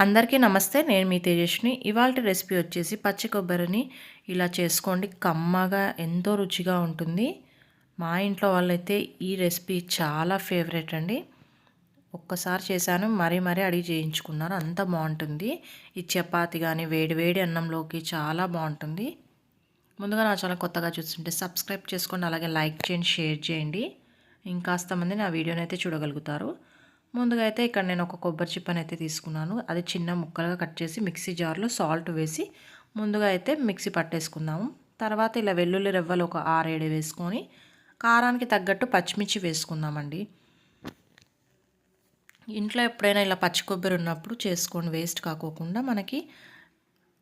అందరికీ నమస్తే. నేను మీ తేజస్విని. ఇవాల్టి రెసిపీ వచ్చేసి పచ్చి కొబ్బరిని ఇలా చేసుకోండి. కమ్మగా ఎంతో రుచిగా ఉంటుంది. మా ఇంట్లో వాళ్ళైతే ఈ రెసిపీ చాలా ఫేవరెట్ అండి. ఒక్కసారి చేశాను, మరీ అడిగి చేయించుకున్నారు. అంత బాగుంటుంది. ఈ చపాతి కానీ వేడి వేడి అన్నంలోకి చాలా బాగుంటుంది. ముందుగా నా ఛానల్ కొత్తగా చూస్తుంటే సబ్స్క్రైబ్ చేసుకోండి, అలాగే లైక్ చేయండి, షేర్ చేయండి. ఇంకాస్త మంది నా వీడియోని అయితే చూడగలుగుతారు. ముందుగా అయితే ఇక్కడ నేను ఒక కొబ్బరి చిప్పని అయితే తీసుకున్నాను. అది చిన్న ముక్కలుగా కట్ చేసి మిక్సీ జార్లో సాల్ట్ వేసి ముందుగా అయితే మిక్సీ పట్టేసుకుందాము. తర్వాత ఇలా వెల్లుల్లి రెవ్వలు ఒక 6-7 వేసుకొని కారానికి తగ్గట్టు పచ్చిమిర్చి వేసుకుందామండి. ఇంట్లో ఎప్పుడైనా ఇలా పచ్చి కొబ్బరి ఉన్నప్పుడు చేసుకోండి, వేస్ట్ కాకోకుండా మనకి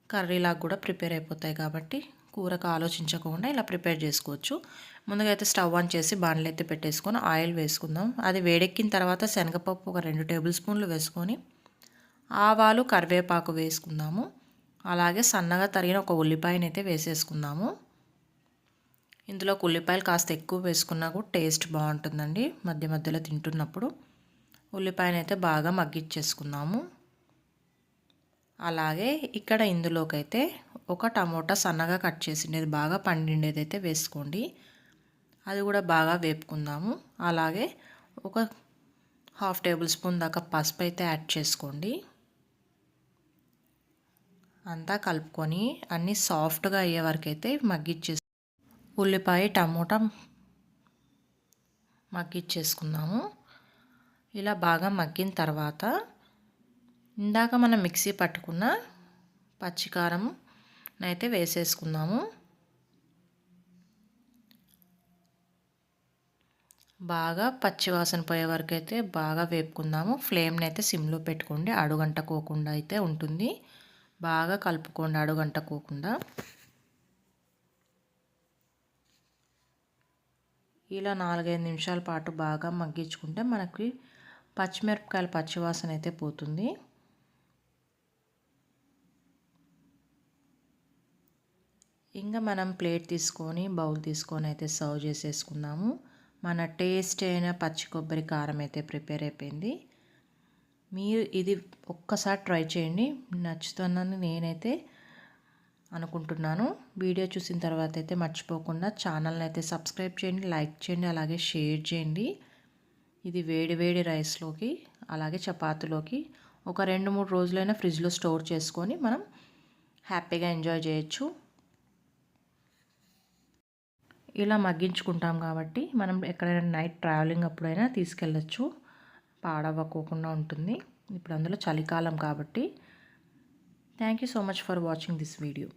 కర్రీలాగా కూడా ప్రిపేర్ అయిపోతాయి కాబట్టి కూరకు ఆలోచించకుండా ఇలా ప్రిపేర్ చేసుకోవచ్చు. ముందుగా అయితే స్టవ్ ఆన్ చేసి బాణలు అయితే పెట్టేసుకొని ఆయిల్ వేసుకుందాం. అది వేడెక్కిన తర్వాత శనగపప్పు ఒక 2 టేబుల్ స్పూన్లు వేసుకొని ఆవాలు కరివేపాకు వేసుకుందాము. అలాగే సన్నగా తరిగిన ఒక ఉల్లిపాయని అయితే వేసేసుకుందాము. ఇందులో ఉల్లిపాయలు కాస్త ఎక్కువ వేసుకున్నా కూడా టేస్ట్ బాగుంటుందండి. మధ్యలో తింటున్నప్పుడు ఉల్లిపాయని అయితే బాగా మగ్గిచ్చేసుకుందాము. అలాగే ఇక్కడ ఇందులోకైతే ఒక టమోటా సన్నగా కట్ చేసిండేది బాగా పండిండేది అయితే వేసుకోండి. అది కూడా బాగా వేపుకుందాము. అలాగే ఒక 1/2 టేబుల్ స్పూన్ దాకా పసుపు అయితే యాడ్ చేసుకోండి. అంతా కలుపుకొని అన్నీ సాఫ్ట్గా అయ్యే వరకు అయితే మగ్గిచ్చేసి ఉల్లిపాయ టమోటా మగ్గిచ్చేసుకుందాము. ఇలా బాగా మగ్గిన తర్వాత ఇందాక మనం మిక్సీ పట్టుకున్న పచ్చికారం అయితే వేసేసుకుందాము. బాగా పచ్చివాసన పోయే వరకు అయితే బాగా వేపుకుందాము. ఫ్లేమ్ని అయితే సిమ్లో పెట్టుకోండి, అడుగంటకోకుండా అయితే ఉంటుంది. బాగా కలుపుకోండి అడుగంటకోకుండా. ఇలా 4-5 నిమిషాల పాటు బాగా మగ్గించుకుంటే మనకి పచ్చిమిరపకాయల పచ్చివాసన అయితే పోతుంది. ఇంకా మనం ప్లేట్ తీసుకొని బౌల్ తీసుకొని అయితే సర్వ్ చేసేసుకుందాము. మన టేస్ట్ అయిన పచ్చి కొబ్బరి కారం అయితే ప్రిపేర్ అయిపోయింది. మీరు ఇది ఒక్కసారి ట్రై చేయండి, నచ్చుతుందని నేనైతే అనుకుంటున్నాను. వీడియో చూసిన తర్వాత అయితే మర్చిపోకుండా ఛానల్ని అయితే సబ్స్క్రైబ్ చేయండి, లైక్ చేయండి, అలాగే షేర్ చేయండి. ఇది వేడి వేడి రైస్లోకి అలాగే చపాతీలోకి ఒక 2-3 రోజులైనా ఫ్రిడ్జ్లో స్టోర్ చేసుకొని మనం హ్యాపీగా ఎంజాయ్ చేయొచ్చు. ఇలా మగ్గించుకుంటాం కాబట్టి మనం ఎక్కడైనా నైట్ ట్రావెలింగ్ అప్పుడైనా తీసుకెళ్ళచ్చు, పాడవ్వకోకుండా ఉంటుంది. ఇప్పుడు అందులో చలికాలం కాబట్టి. Thank you so much for watching this video.